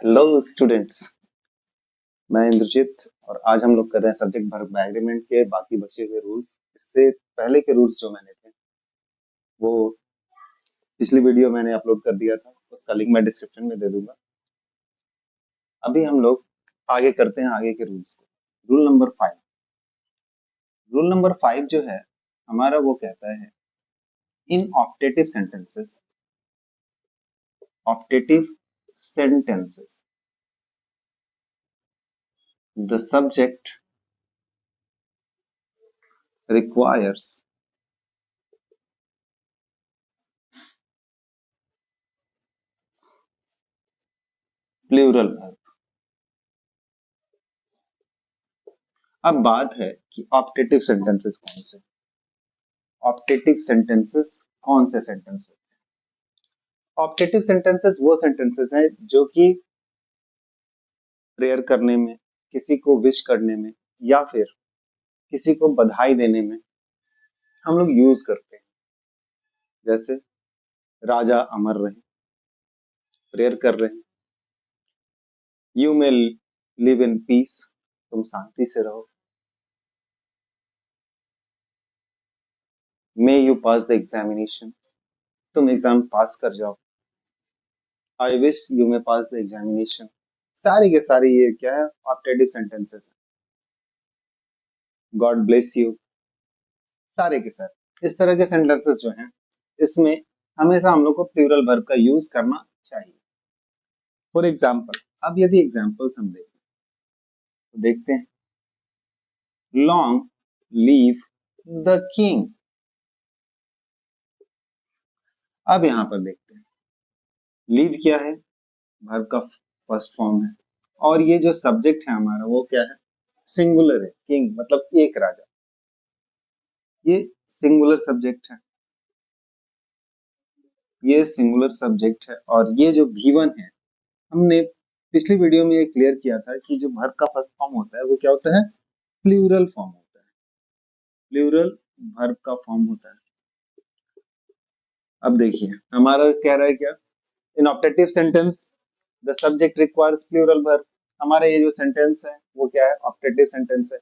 Hello students, मैं इंद्रजीत और आज हम लोग कर रहे हैं सब्जेक्ट वर्ब एग्रीमेंट के बाकी बचे हुए रूल्स। इससे पहले के रूल्स जो मैंने थे वो पिछली वीडियो मैंने अपलोड कर दिया था, उसका लिंक मैं डिस्क्रिप्शन में दे दूंगा। अभी हम लोग आगे करते हैं आगे के रूल्स को। रूल नंबर 5 जो है हमारा वो कहता है in optative sentences the subject requires plural verb. अब बात है कि ऑप्टेटिव सेंटेंसेस कौन से सेंटेंस होते हैं। ऑप्टेटिव सेंटेंसेस वो सेंटेंसेस हैं जो कि प्रेयर करने में, किसी को विश करने में या फिर किसी को बधाई देने में हम लोग यूज करते हैं। जैसे राजा अमर रहे, प्रेयर कर रहे हैं। You may live in peace, तुम शांति से रहो। May you pass the examination, तुम एग्जाम पास कर जाओ। I wish you may pass the examination. सारी के सारी ये क्या है, ऑप्टेटिव सेंटेंसेस है। गॉड ब्लेस यू, सारे के सारे इस तरह के सेंटेंसेस जो हैं इसमें हमेशा हम लोग को प्लूरल वर्ब का यूज करना चाहिए। फॉर एग्जाम्पल, अब यदि एग्जाम्पल्स हम देखें तो देखते हैं लॉन्ग लीव द किंग। अब यहां पर देखते हैं लीव क्या है, वर्ब का फर्स्ट फॉर्म है और ये जो सब्जेक्ट है हमारा वो क्या है, सिंगुलर है। किंग मतलब एक राजा, ये सिंगुलर सब्जेक्ट है, ये सिंगुलर सब्जेक्ट है। और ये जो V1 है, हमने पिछली वीडियो में ये क्लियर किया था कि जो वर्ब का फर्स्ट फॉर्म होता है वो क्या होता है, प्लूरल फॉर्म होता है। प्लूरल वर्ब का फॉर्म होता है। अब देखिए हमारा कह रहा है क्या, in optative sentence the subject requires plural verb. हमारा ये जो सेंटेंस है वो क्या है, ऑप्टेटिव सेंटेंस है।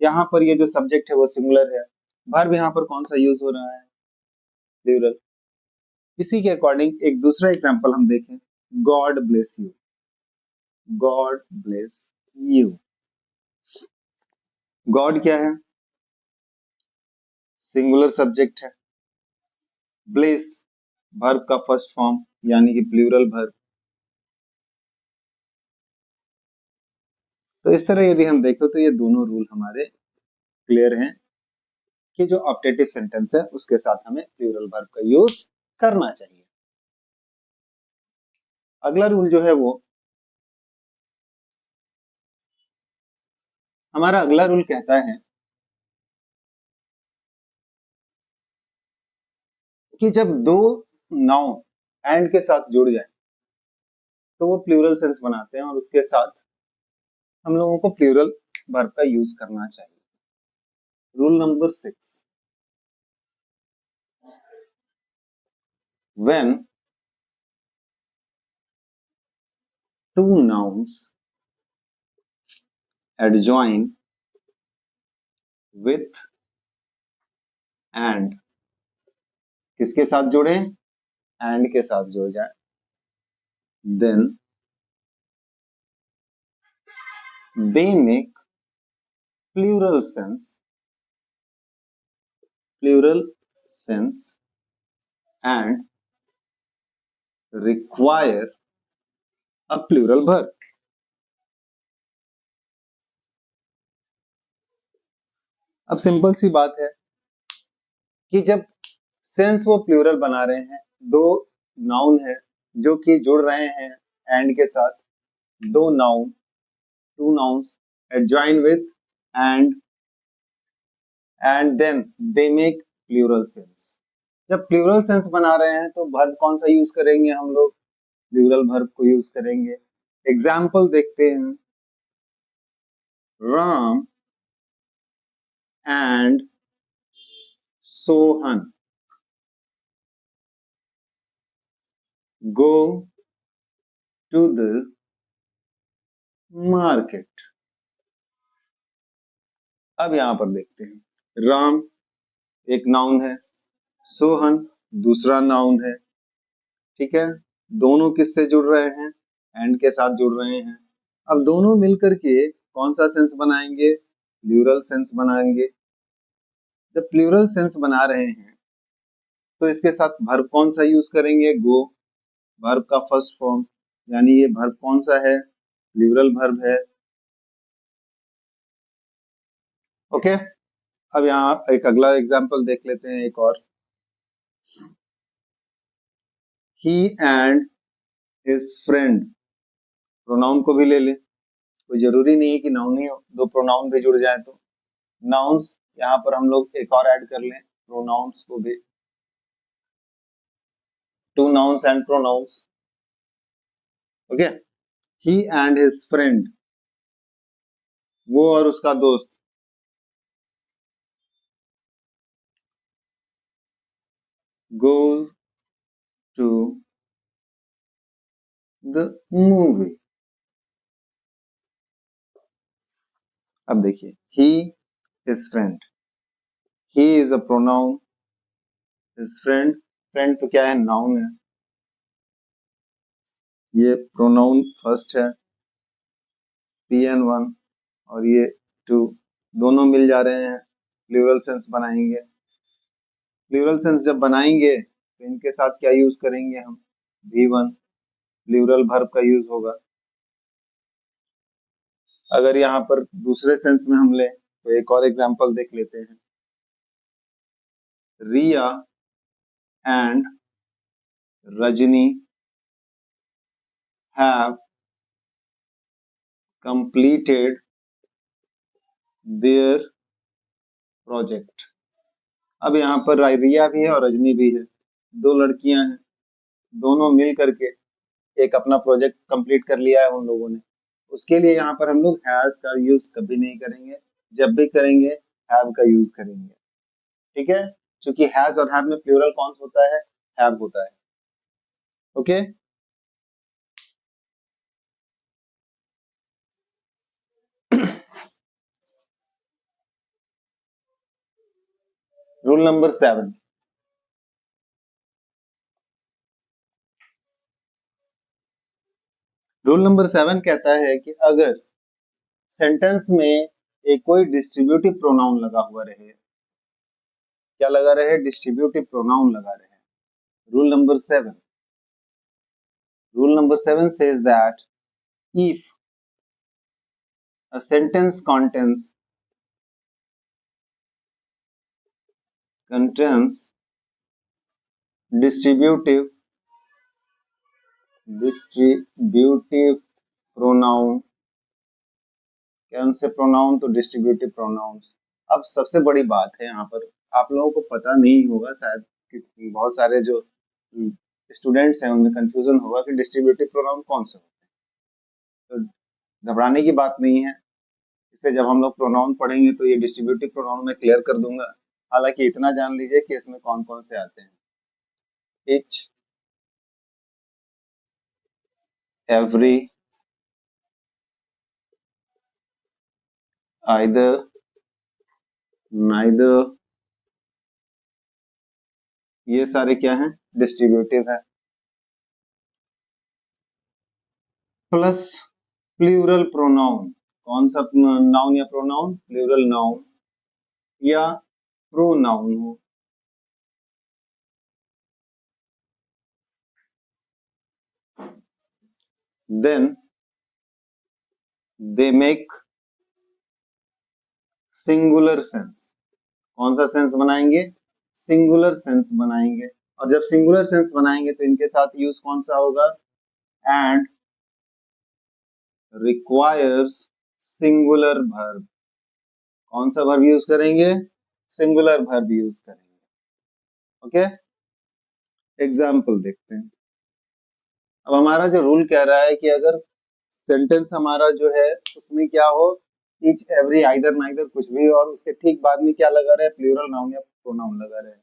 यहाँ पर ये जो सब्जेक्ट है वो सिंगुलर है, वर्ब यहाँ पर कौन सा यूज हो रहा है, प्लूरल। इसी के अकॉर्डिंग एक दूसरा एग्जांपल हम देखें, God bless you. God bless you, God क्या है, सिंगुलर सब्जेक्ट है। ब्लेस वर्ब का फर्स्ट फॉर्म यानी कि प्लूरल वर्ब। तो इस तरह यदि हम देखें तो ये दोनों रूल हमारे क्लियर हैं कि जो ऑप्टेटिव सेंटेंस है उसके साथ हमें प्लूरल वर्ब का यूज करना चाहिए। अगला रूल जो है वो, हमारा अगला रूल कहता है कि जब दो नाउन एंड के साथ जुड़ जाए तो वो प्लूरल सेंस बनाते हैं और उसके साथ हम लोगों को प्लूरल वर्ब का यूज करना चाहिए। Rule number 6, when two nouns adjoin with and, किसके साथ जुड़े, एंड के साथ जुड़ जाए, then they make plural sense and require a plural verb। अब सिंपल सी बात है कि जब सेंस वो प्लूरल बना रहे हैं, दो नाउन है जो कि जुड़ रहे हैं एंड के साथ, दो noun, two nouns adjoin with and then they make plural sense। जब प्लूरल सेंस बना रहे हैं तो वर्ब कौन सा यूज करेंगे, हम लोग प्लूरल वर्ब को यूज करेंगे। एग्जाम्पल देखते हैं, Ram and Sohan go to the market. अब यहां पर देखते हैं, राम एक नाउन है, सोहन दूसरा नाउन है, ठीक है। दोनों किससे जुड़ रहे हैं? एंड के साथ जुड़ रहे हैं। अब दोनों मिलकर के कौन सा सेंस बनाएंगे? प्लूरल सेंस बनाएंगे। जब प्लूरल सेंस बना रहे हैं तो इसके साथ वर्ब कौन सा यूज करेंगे? गो, वर्ब का फर्स्ट फॉर्म, यानी ये वर्ब कौन सा है? प्लूरल वर्ब है। ओके, अब यहाँ एक अगला एग्जांपल देख लेते हैं, एक और। ही एंड हिज फ्रेंड, प्रोनाउन को भी ले ले, कोई जरूरी नहीं है कि नाउन ही हो, दो प्रोनाउन भी जुड़ जाए तो। नाउन्स यहाँ पर हम लोग एक और ऐड कर लें, प्रोनाउंस को भी, two nouns and pronouns. Okay, he and his friend, वो और उसका दोस्त, goes to the movie। अब देखिए, he his friend, he is a pronoun, his friend, friend तो क्या है? नाउन है, ये प्रोनाउन फर्स्ट है, pn1, और ये टू, दोनों मिल जा रहे हैं, प्लूरल सेंस बनाएंगे। प्लूरल सेंस जब बनाएंगे तो इनके साथ क्या यूज करेंगे हम? v1, प्लूरल वर्ब का यूज होगा। अगर यहाँ पर दूसरे सेंस में हम लें तो एक और एग्जांपल देख लेते हैं। Riya and Rajni have completed their project. अब यहाँ पर रिया भी है और रजनी भी है, दो लड़कियां हैं, दोनों मिल करके एक अपना प्रोजेक्ट कंप्लीट कर लिया है उन लोगों ने। उसके लिए यहाँ पर हम लोग हैज का यूज कभी नहीं करेंगे, जब भी करेंगे हैव का यूज करेंगे, ठीक है। क्योंकि हैज और हैव में प्लूरल कौन सा होता है? हैव होता है। Okay, rule number 7। Rule number 7 कहता है कि अगर सेंटेंस में एक कोई डिस्ट्रीब्यूटिव प्रोनाउन लगा हुआ रहे, क्या लगा रहे? डिस्ट्रीब्यूटिव प्रोनाउन लगा रहे। Rule number 7, rule number 7 says that if a sentence contains distributive pronoun, कौन से प्रोनाउन? तो डिस्ट्रीब्यूटिव प्रोनाउंस। अब सबसे बड़ी बात है यहाँ पर, आप लोगों को पता नहीं होगा शायद, कि बहुत सारे जो स्टूडेंट्स हैं उनमें कंफ्यूजन होगा कि डिस्ट्रीब्यूटिव प्रोनाउन कौन से होते हैं। तो घबराने की बात नहीं है, इसे जब हम लोग प्रोनाउन पढ़ेंगे तो ये डिस्ट्रीब्यूटिव प्रोनाउन में क्लियर कर दूंगा। हालांकि इतना जान लीजिए कि इसमें कौन कौन से आते हैं। each, every, either, neither, ये सारे क्या हैं? डिस्ट्रीब्यूटिव है। प्लस प्लूरल प्रोनाउन, कौन सा नाउन या प्रोनाउन? प्लूरल नाउन या प्रोनाउन हो। Then they make singular sense. कौन सा सेंस बनाएंगे? सिंगुलर सेंस बनाएंगे। और जब सिंगुलर सेंस बनाएंगे तो इनके साथ यूज कौन सा होगा? And requires singular verb. कौन सा वर्ब यूज करेंगे? सिंगुलर वर्ब यूज करेंगे। ओके, एग्जाम्पल देखते हैं। अब हमारा जो रूल कह रहा है कि अगर सेंटेंस हमारा जो है उसमें क्या हो, ईच, एवरी, आइदर, नाइदर, कुछ भी, और उसके ठीक बाद में क्या लगा रहे? प्लूरल नाउन या प्रोनाउन लगा रहे,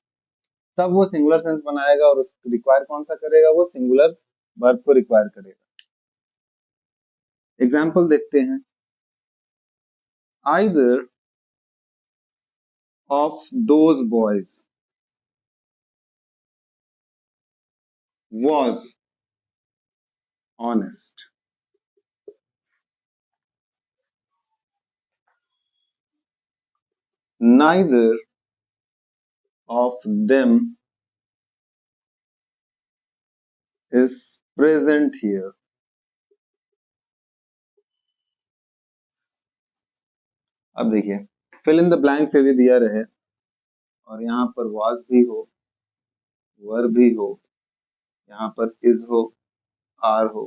तब वो सिंगुलर सेंस बनाएगा। और उस रिक्वायर कौन सा करेगा? वो सिंगुलर वर्ब को रिक्वायर करेगा। एग्जाम्पल देखते हैं, either of those boys was honest, neither of them is present here. अब देखिए, फिल इन द ब्लैंक्स यदि दिया रहे और यहाँ पर was भी हो, were भी हो, यहाँ पर is हो, are हो,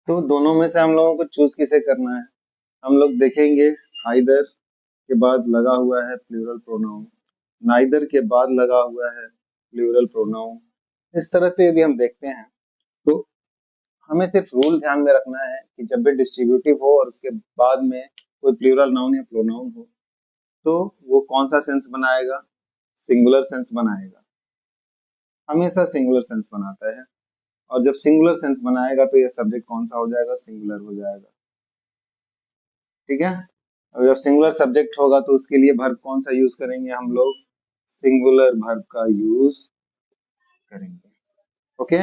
तो दोनों में से हम लोगों को चूज किसे करना है? हम लोग देखेंगे आइदर के बाद लगा हुआ है प्लूरल प्रोनाउन, नाइदर के बाद लगा हुआ है प्लूरल प्रोनाउन। इस तरह से यदि हम देखते हैं तो हमें सिर्फ रूल ध्यान में रखना है कि जब भी डिस्ट्रीब्यूटिव हो और उसके बाद में कोई प्लूरल नाउन या प्रोनाउन हो तो वो कौन सा सेंस बनाएगा? सिंगुलर सेंस बनाएगा, हमेशा सिंगुलर सेंस बनाता है। और जब सिंगुलर सेंस बनाएगा तो ये सब्जेक्ट कौन सा हो जाएगा? सिंगुलर हो जाएगा। ठीक है, और जब सिंगुलर सब्जेक्ट होगा तो उसके लिए वर्ब कौन सा यूज करेंगे? हम लोग सिंगुलर वर्ब का यूज करेंगे। Okay,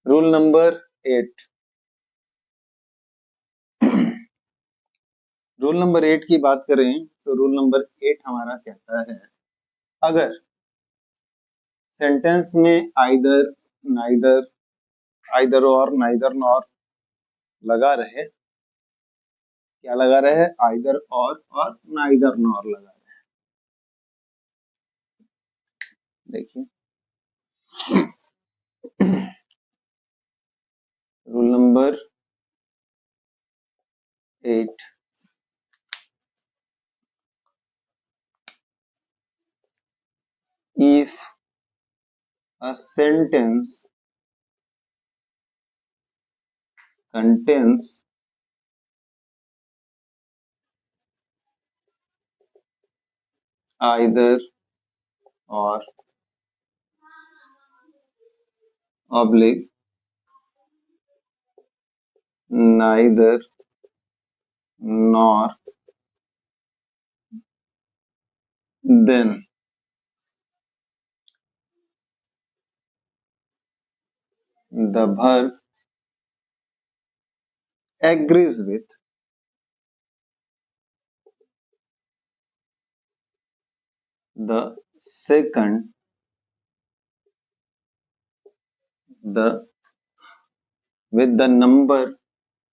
rule number 8। Rule number 8 की बात करें तो रूल नंबर 8 हमारा कहता है, अगर सेंटेंस में आइदर, नाइदर, आइदर और, नाइदर नॉर लगा रहे, क्या लगा रहे? आइदर और नाइदर नॉर लगा रहे। देखिए rule number 8, if a sentence contains either or oblique neither nor, then the verb agrees with the second, the with the number,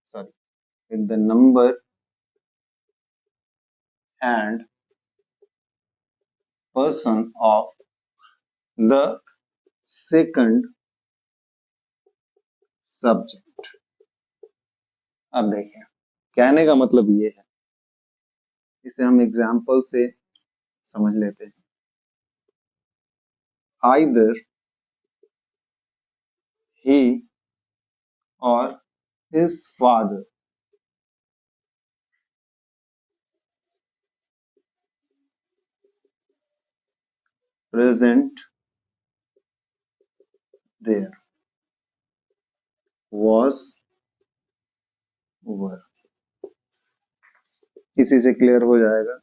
sorry, with the number and person of the second subject। अब देखिए, कहने का मतलब ये है, इसे हम example से समझ लेते हैं। Either he or his father present there, was, were। इसी से क्लियर हो जाएगा,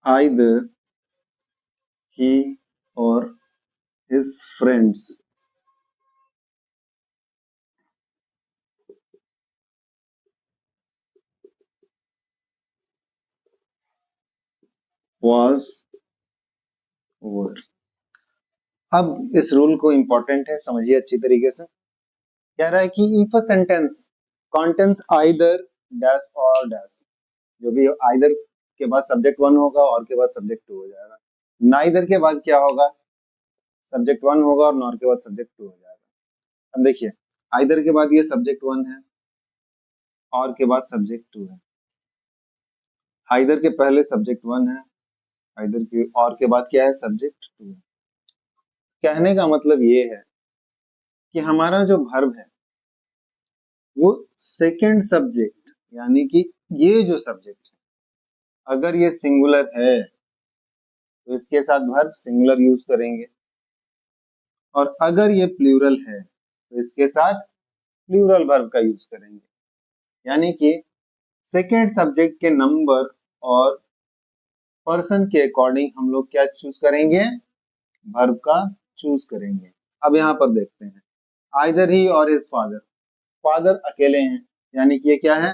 either he or his friends was, were। अब इस रूल को इंपॉर्टेंट है, समझिए अच्छी तरीके से। कह रहा है कि if a sentence contains either dash और डैश, जो भी आइदर के बाद सब्जेक्ट 1 होगा और के बाद सब्जेक्ट 2 हो जाएगा, नाइदर के बाद क्या होगा? सब्जेक्ट 1 होगा और नॉर के बाद सब्जेक्ट 2 हो जाएगा। अब देखिए, आइदर के बाद ये सब्जेक्ट 1 है और के बाद सब्जेक्ट 2 है, आइदर के पहले सब्जेक्ट 1 है, आइदर के और के बाद क्या है? सब्जेक्ट 2 है। कहने का मतलब ये है कि हमारा जो वर्ब है वो सेकंड सब्जेक्ट, यानी कि ये जो सब्जेक्ट है अगर ये सिंगुलर है तो इसके साथ वर्ब सिंगुलर यूज करेंगे, और अगर ये प्लूरल है तो इसके साथ प्लूरल वर्ब का यूज करेंगे, यानी कि सेकेंड सब्जेक्ट के नंबर और पर्सन के अकॉर्डिंग हम लोग क्या चूज करेंगे, वर्ब का चूज करेंगे। अब यहाँ पर देखते हैं, आइदर ही और हिज फादर, फादर अकेले हैं, यानी कि ये क्या है,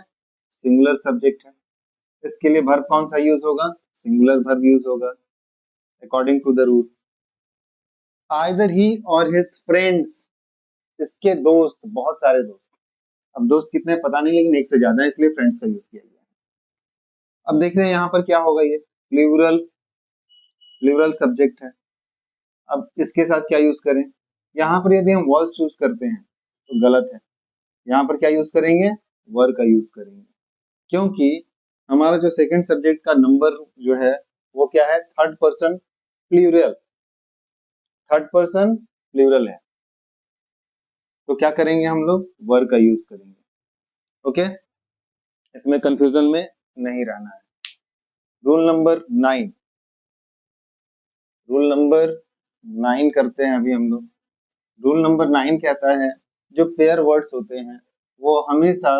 सिंगुलर सब्जेक्ट है, इसके लिए वर्ब कौन सा यूज होगा, सिंगुलर वर्ब यूज होगा according to the rule. Either he और हिज फ्रेंड्स, इसके दोस्त, बहुत सारे दोस्त, अब दोस्त कितने पता नहीं लेकिन एक से ज्यादा है, इसलिए फ्रेंड्स का यूज किया गया है। अब देख रहे हैं यहाँ पर क्या होगा, ये प्लूरल, प्लूरल सब्जेक्ट है। अब इसके साथ क्या यूज करें, यहाँ पर यदि हम वॉज चूज करते हैं तो गलत है, यहाँ पर क्या यूज करेंगे, वर का यूज करेंगे, क्योंकि हमारा जो सेकंड सब्जेक्ट का नंबर जो है वो क्या है, third person plural, third person plural है, तो क्या करेंगे हम लोग, वर का यूज करेंगे। ओके, इसमें कंफ्यूजन में नहीं रहना है। रूल नंबर 9, रूल नंबर 9 करते हैं अभी हम लोग। रूल नंबर 9 कहता है, जो पेयर वर्ड्स होते हैं वो हमेशा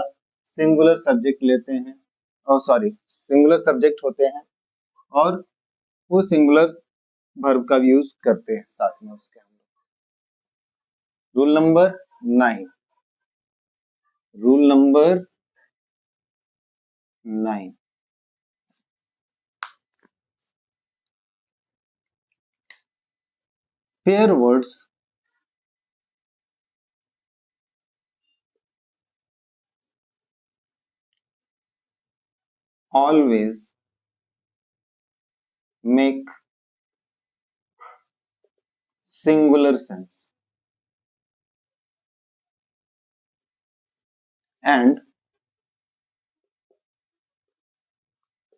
सिंगुलर सब्जेक्ट लेते हैं, और सॉरी सिंगुलर सब्जेक्ट होते हैं, और वो सिंगुलर वर्ब का यूज करते हैं साथ में उसके हम लोग। Rule number 9, rule number 9, pair words always make singular sense and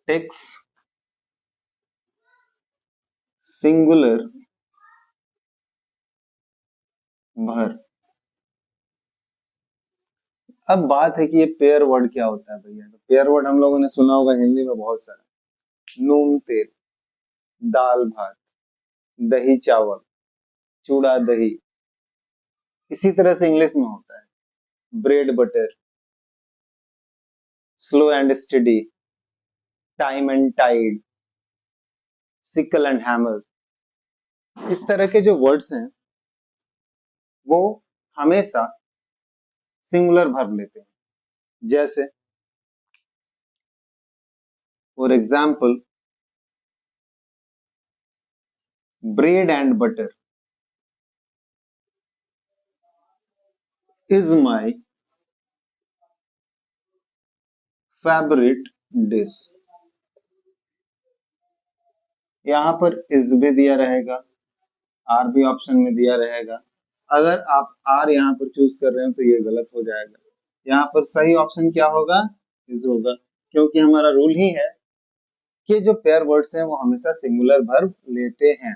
takes singular verb। अब बात है कि ये पेयर वर्ड क्या होता है भैया, तो पेयर वर्ड हम लोगों ने सुना होगा हिंदी में बहुत सारा, नून तेल, दाल भात, दही चावल, चूड़ा दही। इसी तरह से इंग्लिश में होता है, bread butter, slow and study, time and tide, sickle and hammer. इस तरह के जो वर्ड्स हैं वो हमेशा सिंगुलर वर्ब लेते हैं, जैसे for example bread and butter is my favourite dish. यहाँ पर इज भी दिया रहेगा, आर भी ऑप्शन में दिया रहेगा। अगर आप आर यहाँ पर चूज कर रहे हैं तो ये गलत हो जाएगा, यहाँ पर सही ऑप्शन क्या होगा, इज होगा, क्योंकि हमारा रूल ही है कि जो पेयर वर्ड्स हैं वो हमेशा सिंगुलर वर्ब लेते हैं।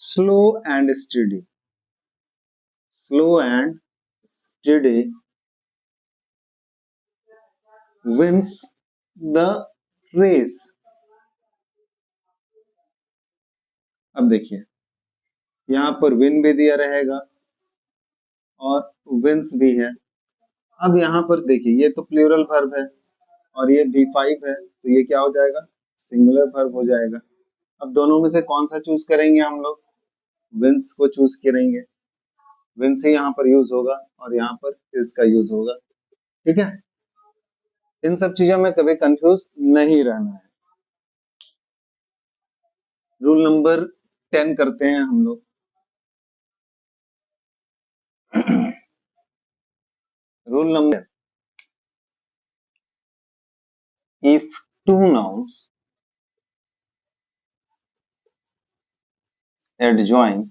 Slow and study, slow and study wins the race. अब देखिए यहाँ पर विन भी दिया रहेगा और विंस भी है। अब यहाँ पर देखिए ये तो प्लूरल वर्ब है और ये V5 है, तो ये क्या हो जाएगा, सिंगुलर वर्ब हो जाएगा। अब दोनों में से कौन सा चूज करेंगे हम लोग, विंस को चूज करेंगे, विंस ही यहाँ पर यूज होगा और यहाँ पर इसका यूज होगा। ठीक है, इन सब चीजों में कभी कंफ्यूज नहीं रहना है। रूल नंबर 10 करते हैं हम लोग। Rule number, if two nouns adjoin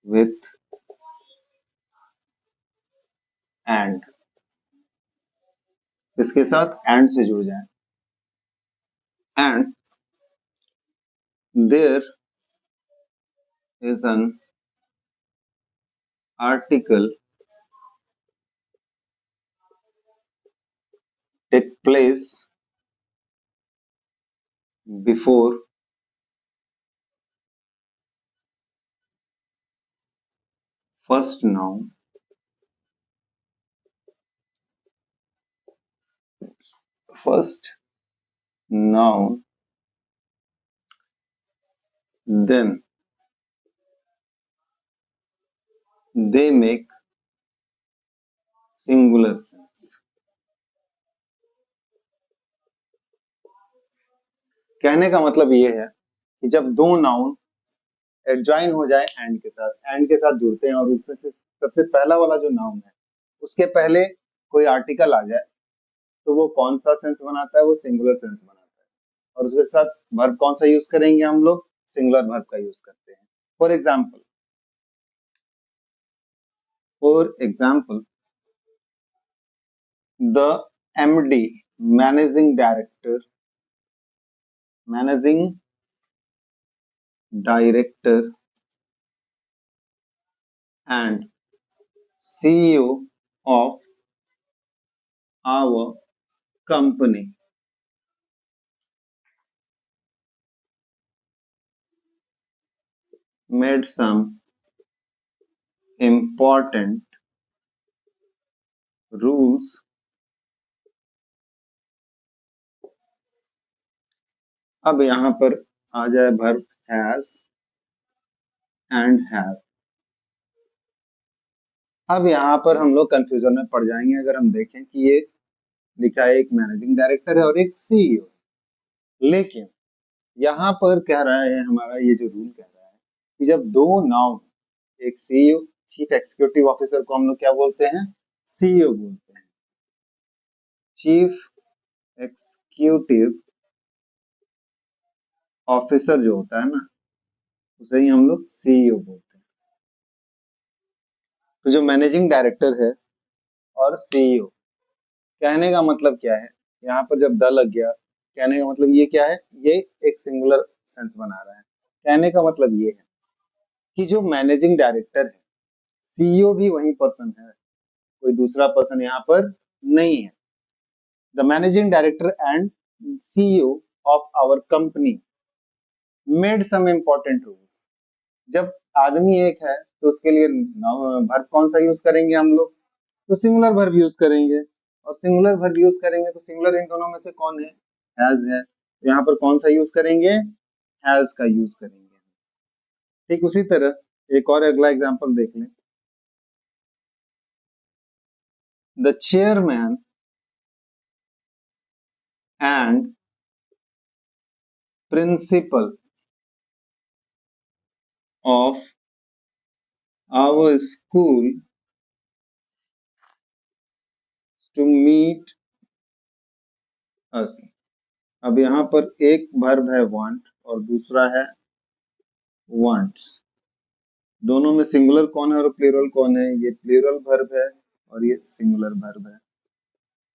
with and, इसके साथ and से जुड़ जाए, and there is an article take place before first noun, first noun, then they make singular sense. कहने का मतलब ये है कि जब दो नाउन एडजॉइन हो जाए एंड के साथ जुड़ते हैं और उसमें से सबसे पहला वाला जो नाउन है उसके पहले कोई आर्टिकल आ जाए तो वो कौन सा सेंस बनाता है, वो सिंगुलर सेंस बनाता है। और उसके साथ वर्ब कौन सा यूज करेंगे हम लोग, सिंगुलर वर्ब का यूज करते हैं। For example the MD, managing director and CEO of our company made some important rules अब यहां पर आ जाए वर्ब हैज एंड हैव। अब यहाँ पर हम लोग कंफ्यूजन में पड़ जाएंगे अगर हम देखें कि ये लिखा है एक मैनेजिंग डायरेक्टर है और एक CEO, लेकिन यहाँ पर कह रहा है हमारा ये जो रूल कह रहा है कि जब दो नाउन, एक CEO, चीफ एग्जीक्यूटिव ऑफिसर को हम लोग क्या बोलते हैं, CEO बोलते हैं। चीफ एग्जीक्यूटिव ऑफिसर जो होता है ना उसे ही हम लोग CEO बोलते हैं। तो जो मैनेजिंग डायरेक्टर है और CEO, कहने का मतलब क्या है, यहाँ पर जब द लग गया कहने का मतलब ये क्या है, ये एक सिंगुलर सेंस बना रहा है। कहने का मतलब ये है कि जो मैनेजिंग डायरेक्टर है, CEO भी वही पर्सन है, कोई दूसरा पर्सन यहाँ पर नहीं है। The managing director and CEO of our company made some important rules. जब आदमी एक है तो उसके लिए वर्ब कौन सा यूज करेंगे हम लोग, तो सिंगुलर वर्ब यूज करेंगे। और सिंगुलर वर्ब यूज करेंगे तो सिंगुलर इन दोनों में से कौन है, हैज है, तो यहाँ पर कौन सा यूज करेंगे, हैज का यूज करेंगे। ठीक उसी तरह एक और अगला एग्जांपल देख लें। The chairman and principal of our school to meet us. अब यहाँ पर एक वर्ब है वांट और दूसरा है वांट्स। दोनों में सिंगुलर कौन है और प्लूरल कौन है, ये प्लूरल वर्ब है और ये सिंगुलर वर्ब है।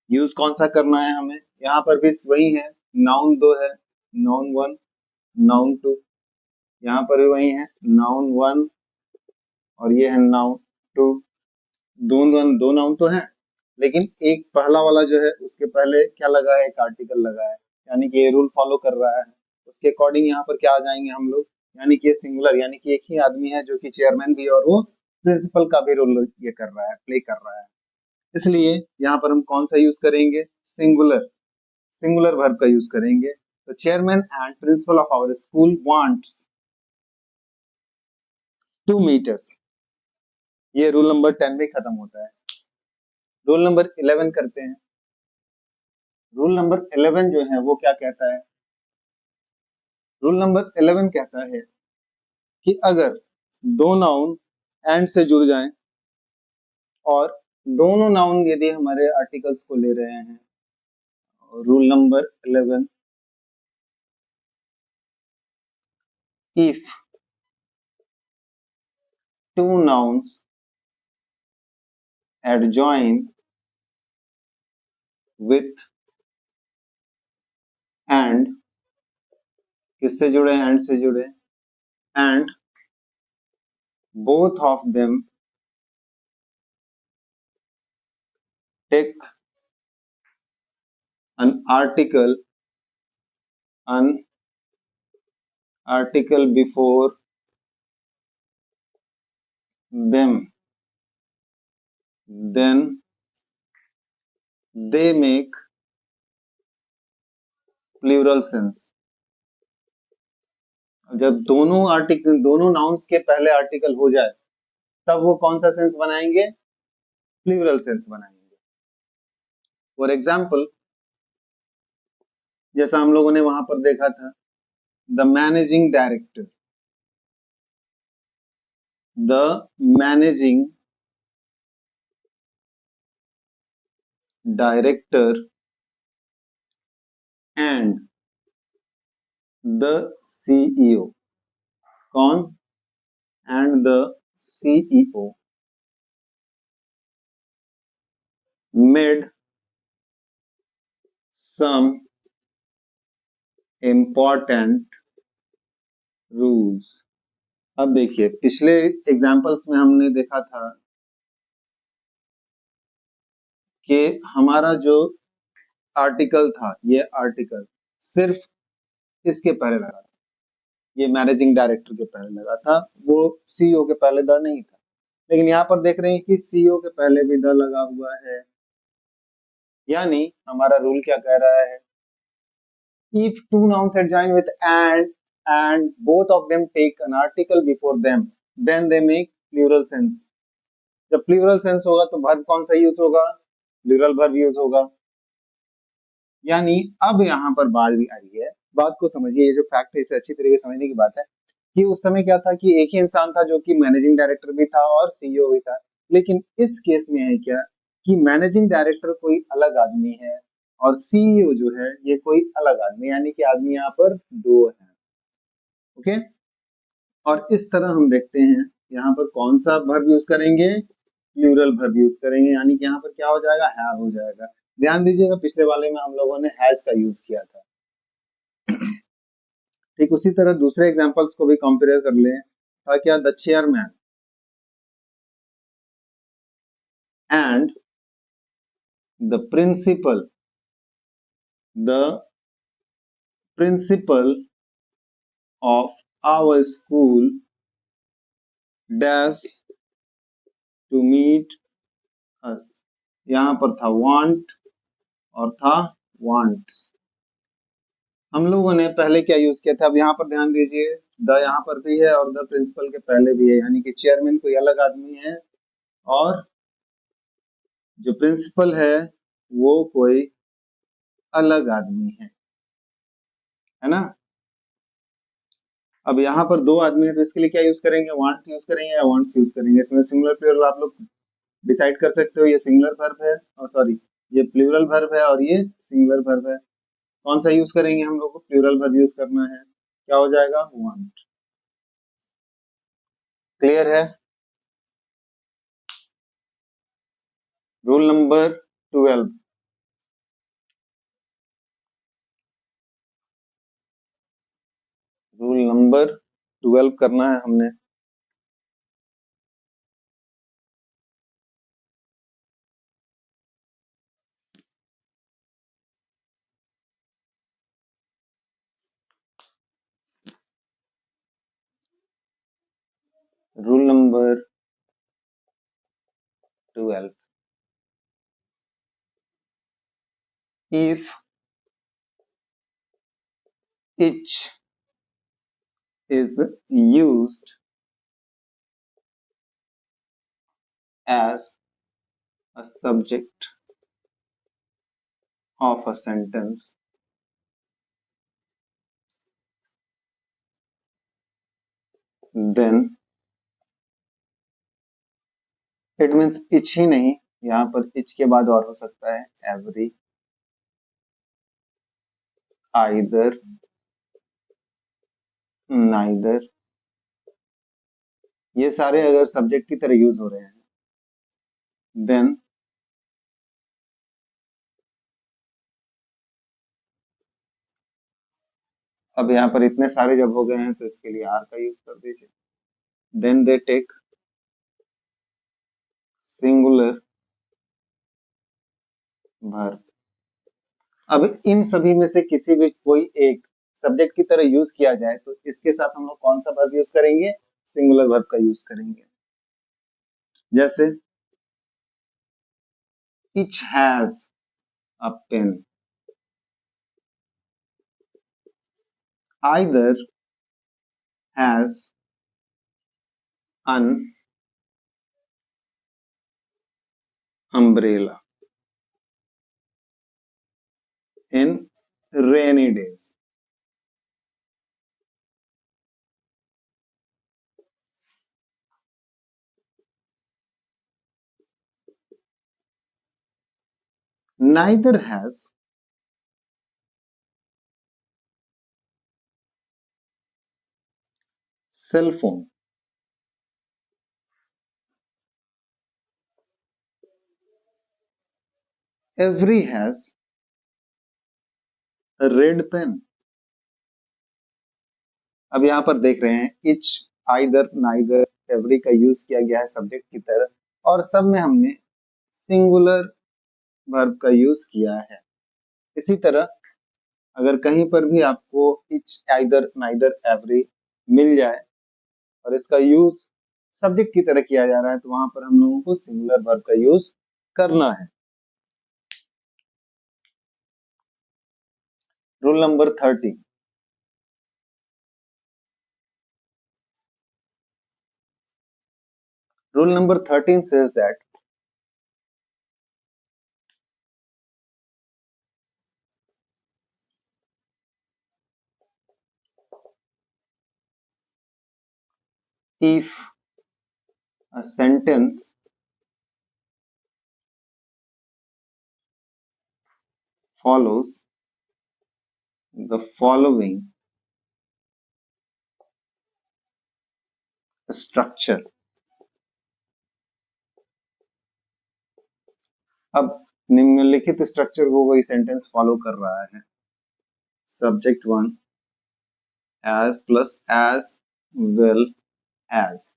यूज कौन सा करना है हमें, यहाँ पर भी वही है, नाउन दो है, नाउन वन, नाउन टू। यहाँ पर भी वही है, नाउन वन और ये है नाउन टू। दो नाउन तो है, लेकिन एक पहला वाला जो है उसके पहले क्या लगा है, एक आर्टिकल लगा है, यानी कि ये रूल फॉलो कर रहा है। उसके अकॉर्डिंग यहाँ पर क्या आ जाएंगे हम लोग, यानी कि ये सिंगुलर, यानी कि एक ही आदमी है जो कि चेयरमैन भी है और वो प्रिंसिपल का भी रोल ये कर रहा है, प्ले कर रहा है। इसलिए यहाँ पर हम कौन सा यूज करेंगे, सिंगुलर, सिंगुलर वर्ब का यूज करेंगे। तो chairman and principal of our school wants to meet us. ये रूल नंबर 10 में खत्म होता है। रूल नंबर 11 करते हैं। रूल नंबर 11 जो है वो क्या कहता है, रूल नंबर 11 कहता है कि अगर दो नाउन एंड से जुड़ जाएं और दोनों नाउन यदि हमारे आर्टिकल्स को ले रहे हैं, rule number 11, if two nouns adjoin with and, किससे जुड़े, एंड से जुड़े, and both of them take an article before them, then they make plural sense. जब दोनों नाउन्स के पहले आर्टिकल हो जाए तब वो कौन सा सेंस बनाएंगे? प्लूरल सेंस बनाएंगे। फॉर एग्जाम्पल, जैसा हम लोगों ने वहां पर देखा था, the managing director, the managing director and the CEO. कौन? And the CEO made some important rules. अब देखिए, पिछले एग्जाम्पल्स में हमने देखा था कि हमारा जो आर्टिकल था, ये आर्टिकल सिर्फ इसके पहले लगा था, ये मैनेजिंग डायरेक्टर के पहले लगा था, वो सीईओ के पहले द नहीं था। लेकिन यहाँ पर देख रहे हैं कि सीईओ के पहले भी द लगा हुआ है, यानी हमारा रूल क्या कह रहा है? If two nouns are joined with and both of them take an article before them, then they make plural sense. जब प्लूरल सेंस होगा तो वर्ब कौन सा यूज होगा? प्लूरल वर्ब यूज होगा। यानी अब यहाँ पर बात भी आ रही है, बात को समझिए, ये जो फैक्ट है इसे अच्छी तरीके से समझने की बात है कि उस समय क्या था कि एक ही इंसान था जो कि मैनेजिंग डायरेक्टर भी था और सीईओ भी था। लेकिन इस केस में है क्या कि मैनेजिंग डायरेक्टर कोई अलग आदमी है और सीईओ जो है ये कोई अलग आदमी, यानी कि आदमी यहाँ पर दो है। ओके, और इस तरह हम देखते हैं यहाँ पर कौन सा वर्ब यूज करेंगे? प्लूरल वर्ब यूज करेंगे, यानी कि यहाँ पर क्या हो जाएगा? हैव हो जाएगा। ध्यान दीजिएगा, पिछले वाले में हम लोगों ने हैज का यूज किया था। ठीक उसी तरह दूसरे एग्जांपल्स को भी कंपेयर कर लें। था क्या? The chairman and the principal of our school dash to meet us. यहाँ पर था वांट और था वांट्स। हम लोगों ने पहले क्या यूज किया था? अब यहाँ पर ध्यान दीजिए, द यहाँ पर भी है और द प्रिंसिपल के पहले भी है, यानी कि चेयरमैन कोई अलग आदमी है और जो प्रिंसिपल है वो कोई अलग आदमी है ना। अब यहाँ पर दो आदमी है तो इसके लिए क्या यूज करेंगे? वांट यूज करेंगे या वांट्स यूज करेंगे? इसमें सिंगुलर प्लूरल आप लोग डिसाइड कर सकते हो। ये सिंगुलर वर्ब है और सॉरी, ये प्लूरल वर्ब है और ये सिंगुलर वर्ब है। कौन सा यूज करेंगे? हम लोग को प्लूरल वर्ब यूज करना है। क्या हो जाएगा? वांट। क्लियर है? रूल नंबर 12, रूल नंबर 12 करना है हमने। Rule number 12, if each is used as a subject of a sentence, then it means each ही नहीं, यहाँ पर each के बाद और हो सकता है every, either, neither, ये सारे अगर सब्जेक्ट की तरह यूज हो रहे हैं देन अब यहाँ पर इतने सारे जब हो गए हैं तो इसके लिए आर का यूज कर दीजिए। Then they take singular verb. अब इन सभी में से किसी भी कोई एक सब्जेक्ट की तरह यूज किया जाए तो इसके साथ हम लोग कौन सा वर्ब यूज करेंगे? सिंगुलर वर्ब का यूज करेंगे। जैसे each has a pen, either has an umbrella in rainy days. Neither has cell phone. Every has a red pen. अब यहाँ पर देख रहे हैं each, either, neither, every का यूज किया गया है सब्जेक्ट की तरह और सब में हमने सिंगुलर वर्ब का यूज किया है। इसी तरह अगर कहीं पर भी आपको each, either, neither, every मिल जाए और इसका यूज सब्जेक्ट की तरह किया जा रहा है तो वहां पर हम लोगों को सिंगुलर वर्ब का यूज करना है। Rule number 30। Rule number 13 says that if a sentence follows the following structure, अब निम्नलिखित स्ट्रक्चर को कोई सेंटेंस फॉलो कर रहा है। Subject 1 as well as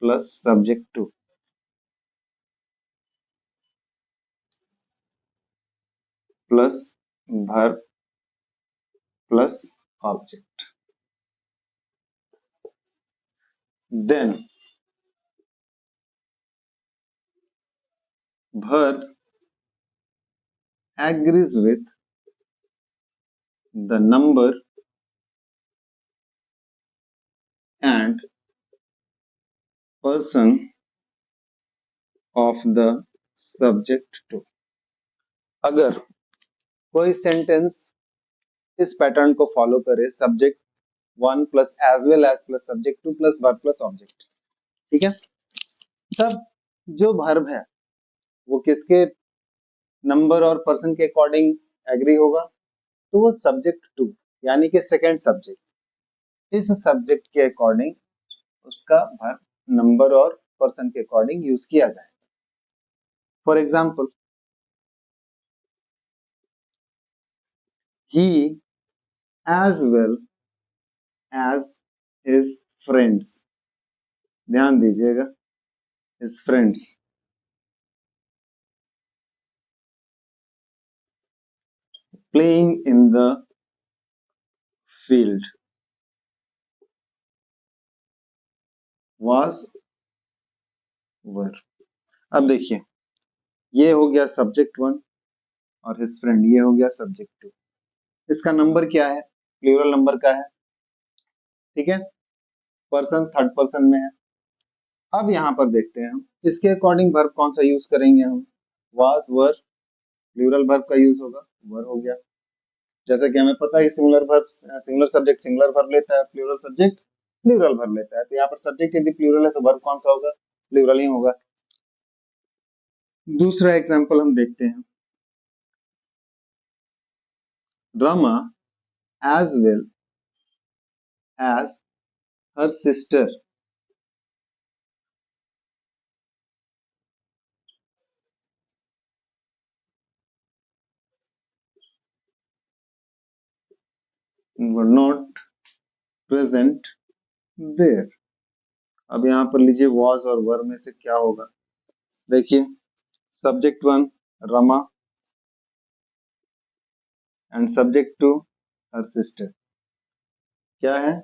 plus subject 2 plus verb plus object, then verb agrees with the number and person of the subject 2। अगर कोई sentence इस पैटर्न को फॉलो करे, subject 1 plus as well as plus subject 2 plus verb plus object, ठीक है, तब जो verb है वो किसके नंबर और पर्सन के अकॉर्डिंग एग्री होगा? तो वो सब्जेक्ट 2 यानी कि सेकंड सब्जेक्ट, इस सब्जेक्ट के अकॉर्डिंग उसका वर्ब नंबर और पर्सन के अकॉर्डिंग यूज किया जाए। For example, he as well as his friends, ध्यान दीजिएगा, his friends playing in the field was were। अब देखिए, ये हो गया सब्जेक्ट 1 और हिज फ्रेंड, ये हो गया सब्जेक्ट 2। इसका नंबर क्या है? प्लूरल नंबर का है, ठीक है, पर्सन थर्ड पर्सन में है। अब यहाँ पर देखते हैं हम इसके अकॉर्डिंग वर्ब कौन सा यूज करेंगे हम। वाज वर, प्लूरल वर्ब का यूज होगा, वर हो गया। जैसा कि हमें पता है singular verb, singular subject singular verb लेता है, प्लूरल सब्जेक्ट प्लूरल वर्ब लेता है। तो यहाँ पर सब्जेक्ट यदि प्लूरल है तो वर्ब कौन सा होगा? प्लूरल ही होगा। दूसरा एग्जाम्पल हम देखते हैं, Rama as well as her sister were not present there। अब यहाँ पर लीजिए was और were में से क्या होगा? देखिए, subject 1 Rama, and subject two her sister. क्या है?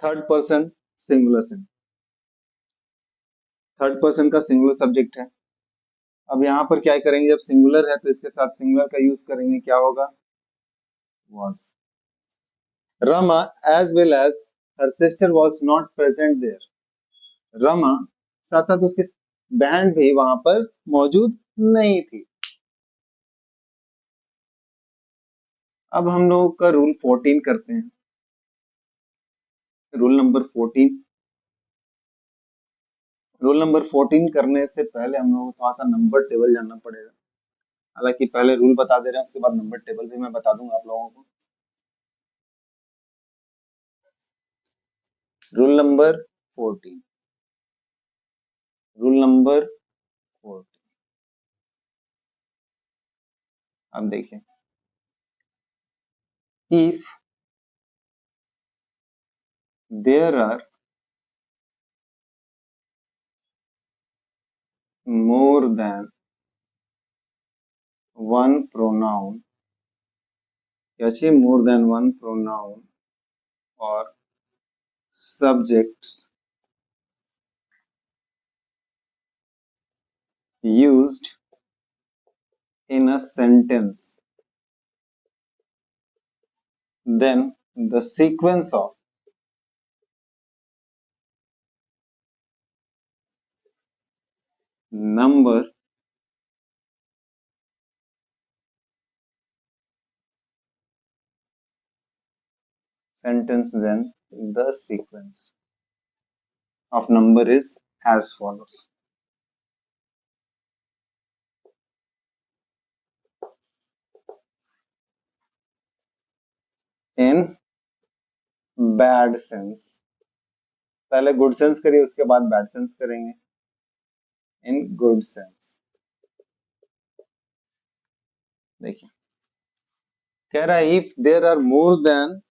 Third person singular sentence, third person का सिंगुलर सब्जेक्ट है। अब यहाँ पर क्या करेंगे, जब सिंगुलर है तो इसके साथ सिंगुलर का यूज करेंगे, क्या होगा? was। Rama as well as her sister was not present there। Rama साथ साथ उसकी बहन भी वहां पर मौजूद नहीं थी। अब हम लोग का रूल 14 करते हैं। Rule number 14। रूल नंबर 14 करने से पहले हम लोग को थोड़ा सा नंबर टेबल जानना पड़ेगा। हालांकि पहले रूल बता दे रहे हैं, उसके बाद नंबर टेबल भी मैं बता दूंगा आप लोगों को। Rule number 14। Rule number 14। अब देखिए, if there are more than one pronoun, more than one pronoun or subjects used in a sentence, then the sequence of number sentence, then the sequence of number is as follows. In bad sense, पहले good sense करिए, उसके बाद bad sense करेंगे। In good sense, देखिए कह रहा है if there are more than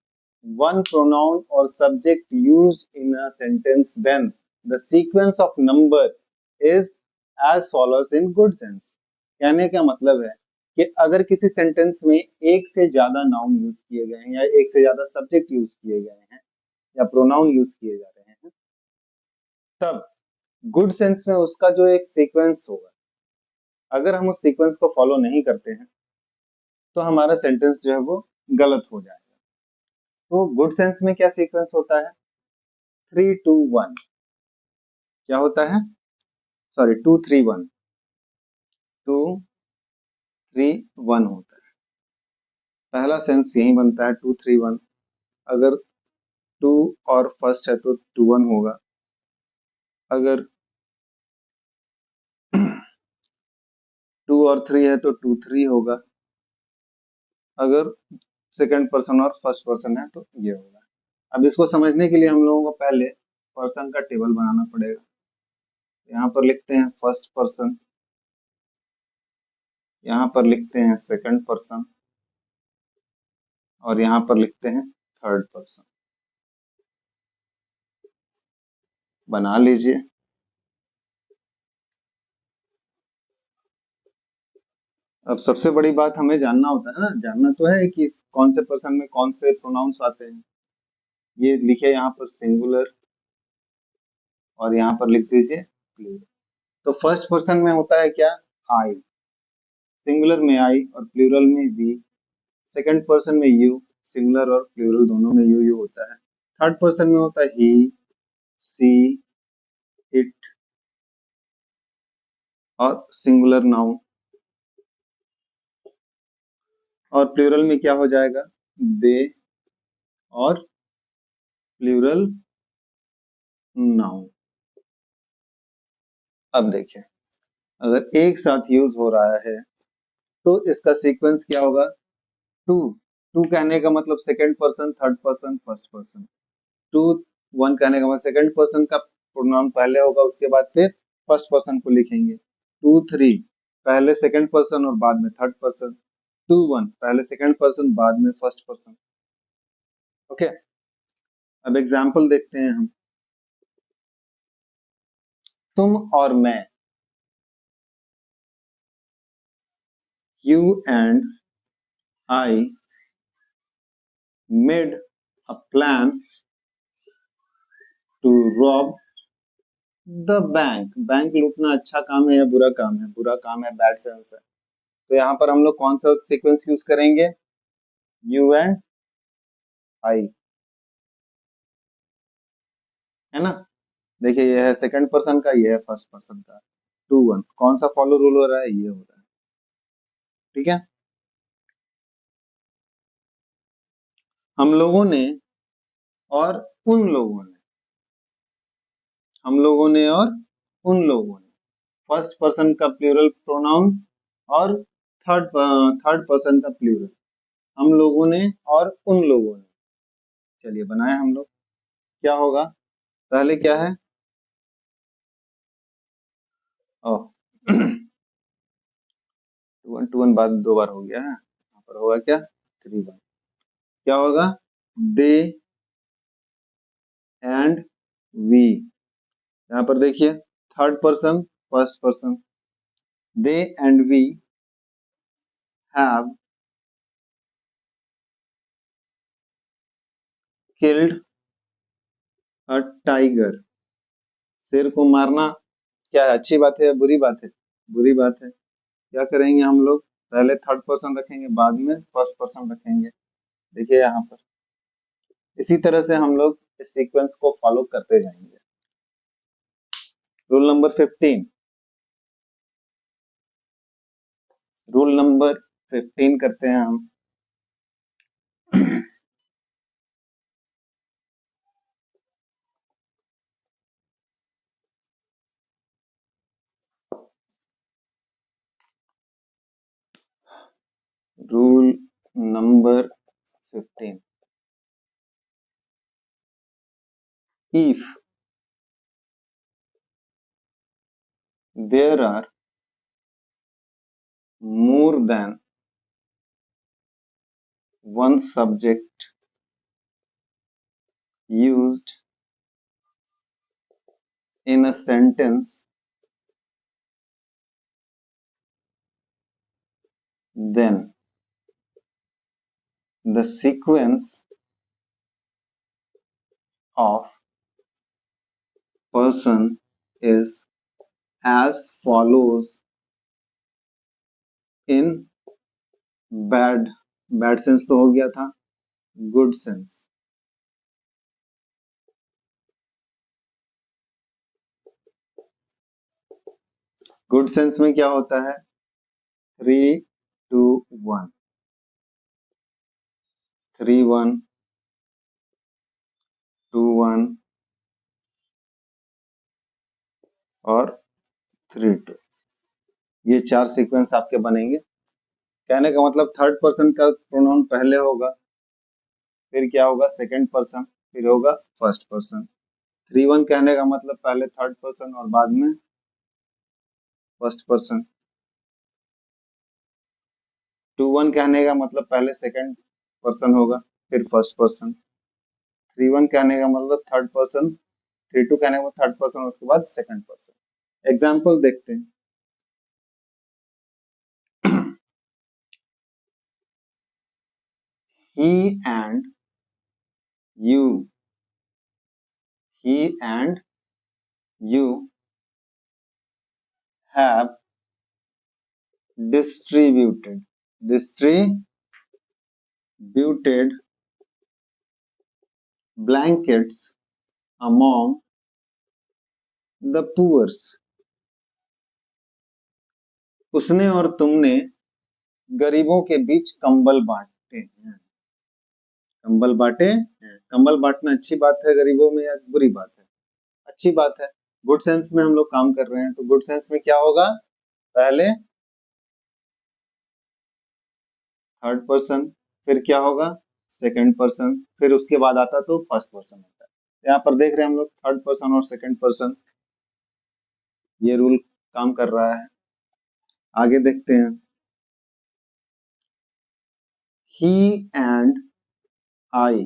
one pronoun or subject used in a sentence, then the sequence of number is as follows in good sense। कहने का मतलब है कि अगर किसी सेंटेंस में एक से ज्यादा नाउन यूज किए गए हैं या एक से ज्यादा सब्जेक्ट यूज किए गए हैं या प्रोनाउन यूज किए जा रहे हैं, तब गुड सेंस में उसका जो एक सीक्वेंस होगा, अगर हम उस सीक्वेंस को फॉलो नहीं करते हैं तो हमारा सेंटेंस जो है वो गलत हो जाएगा। तो गुड सेंस में क्या सीक्वेंस होता है? 3-2-1। क्या होता है? सॉरी, 2-3-1। 2-3-1 होता है। पहला सेंस यही बनता है 2-3-1। अगर 2 और फर्स्ट है तो 2-1 होगा। अगर 2 और 3 है तो 2-3 होगा। अगर सेकंड पर्सन और फर्स्ट पर्सन है तो ये होगा। अब इसको समझने के लिए हम लोगों को पहले पर्सन का टेबल बनाना पड़ेगा। यहाँ पर लिखते हैं फर्स्ट पर्सन, यहाँ पर लिखते हैं सेकंड पर्सन और यहाँ पर लिखते हैं थर्ड पर्सन। बना लीजिए। अब सबसे बड़ी बात हमें जानना होता है ना, जानना तो है कि कौन से पर्सन में कौन से प्रोनाउंस आते हैं। ये लिखे यहाँ पर सिंगुलर और यहाँ पर लिख दीजिए प्लूरल। तो फर्स्ट पर्सन में होता है क्या? आई। सिंगुलर में आई और प्लूरल में वी। सेकंड पर्सन में यू, सिंगुलर और प्लूरल दोनों में यू यू होता है। थर्ड पर्सन में होता है ही, सी, इट और सिंगुलर नाउन। और प्लूरल में क्या हो जाएगा? दे और प्लूरल नाउन। अब देखिए, अगर एक साथ यूज हो रहा है तो इसका सीक्वेंस क्या होगा? टू। टू कहने का मतलब second person, third person, first person. 2-1 कहने का मतलब सेकंड पर्सन का प्रोनाउन पहले होगा, उसके बाद फिर फर्स्ट पर्सन को लिखेंगे। 2-3 पहले सेकंड पर्सन और बाद में थर्ड पर्सन। 2-1 पहले सेकंड पर्सन बाद में फर्स्ट पर्सन। ओके, अब एग्जाम्पल देखते हैं हम। तुम और मैं, you and I made a plan to rob the bank. Bank लूटना अच्छा काम है या बुरा काम है? बुरा काम है, बैड सेंस है। तो यहाँ पर हम लोग कौन सा सीक्वेंस यूज करेंगे? यू एंड आई, है ना। देखिए ये है सेकंड पर्सन का, ये है फर्स्ट पर्सन का। 2-1 कौन सा फॉलो रूल हो रहा है? ये हो रहा है। ठीक है, हम लोगों ने और उन लोगों ने, हम लोगों ने और उन लोगों ने, फर्स्ट पर्सन का प्लूरल प्रोनाउन और थर्ड थर्ड पर्सन का प्लूरल, हम लोगों ने और उन लोगों ने। चलिए बनाए हम लोग। क्या होगा? पहले क्या है? ओह 2-1 बाद 2 बार हो गया है, यहाँ पर होगा क्या? 3-1। क्या होगा? They and we. यहाँ पर देखिए third person first person, they and we have killed a tiger. शेर को मारना क्या है? अच्छी बात है या बुरी बात है? बुरी बात है। क्या करेंगे हम लोग? पहले थर्ड पर्सन रखेंगे, बाद में फर्स्ट पर्सन रखेंगे। देखिए यहाँ पर इसी तरह से हम लोग इस सीक्वेंस को फॉलो करते जाएंगे। रूल नंबर 15, रूल नंबर 15 करते हैं हम। Rule number 15, if there are more than one subject used in a sentence, then the sequence of person is as follows in bad, bad sense तो हो गया था, गुड सेंस। गुड सेंस में क्या होता है? 3-2-1, 3-1, 2-1 और 3-2, ये 4 सीक्वेंस आपके बनेंगे। कहने का मतलब थर्ड पर्सन का प्रोनाउन पहले होगा, फिर क्या होगा? सेकंड पर्सन, फिर होगा फर्स्ट पर्सन। 3-1 कहने का मतलब पहले थर्ड पर्सन और बाद में फर्स्ट पर्सन। 2-1 कहने का मतलब पहले सेकंड पर्सन होगा, फिर फर्स्ट पर्सन। 3-1 कहने का मतलब थर्ड पर्सन, 3-2 कहने का मतलब थर्ड पर्सन, उसके बाद सेकंड पर्सन। एग्जाम्पल देखते हैं। he and you, he and you have distributed, distributed blankets among the poor। उसने और तुमने गरीबों के बीच कंबल बांटे हैं। कंबल बांटे हैं। कंबल बांटना अच्छी बात है गरीबों में या बुरी बात है? अच्छी बात है। गुड सेंस में हम लोग काम कर रहे हैं, तो गुड सेंस में क्या होगा? पहले थर्ड पर्सन, फिर क्या होगा? सेकंड पर्सन, फिर उसके बाद आता तो फर्स्ट पर्सन होता है। यहाँ पर देख रहे हैं हम लोग थर्ड पर्सन और सेकंड पर्सन, ये रूल काम कर रहा है। आगे देखते हैं। He and I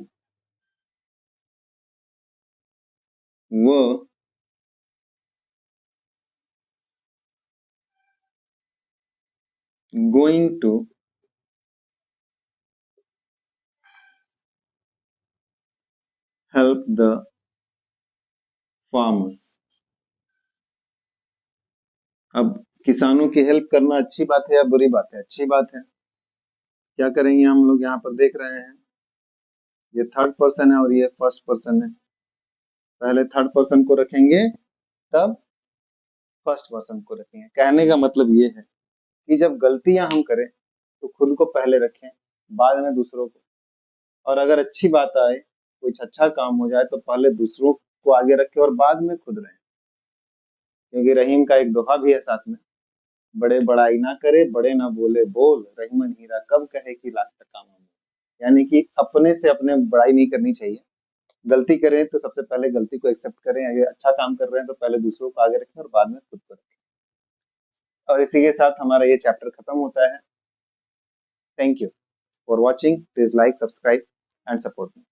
were going to help the farmers. अब किसानों की हेल्प करना अच्छी बात है या बुरी बात है? अच्छी बात है। क्या करेंगे हम लोग यहाँ पर देख रहे हैं, ये थर्ड पर्सन है और ये फर्स्ट पर्सन है। पहले थर्ड पर्सन को रखेंगे तब फर्स्ट पर्सन को रखेंगे। कहने का मतलब ये है कि जब गलतियां हम करें तो खुद को पहले रखें, बाद में दूसरों को। और अगर अच्छी बात आए, कुछ अच्छा काम हो जाए तो पहले दूसरों को आगे रखें और बाद में खुद रहें। क्योंकि रहीम का एक दोहा भी है साथ में, बड़े बड़ाई ना करे, बड़े ना बोले बोल, रहीमन हीरा कब कहे कि लाख टका मोल। यानी कि अपने से अपने बड़ाई नहीं करनी चाहिए। गलती करें तो सबसे पहले गलती को एक्सेप्ट करें, अगर अच्छा काम कर रहे हैं तो पहले दूसरों को आगे रखें और बाद में खुद को रखें। और इसी के साथ हमारा ये चैप्टर खत्म होता है। Thank you for watching. Please like, subscribe and support me.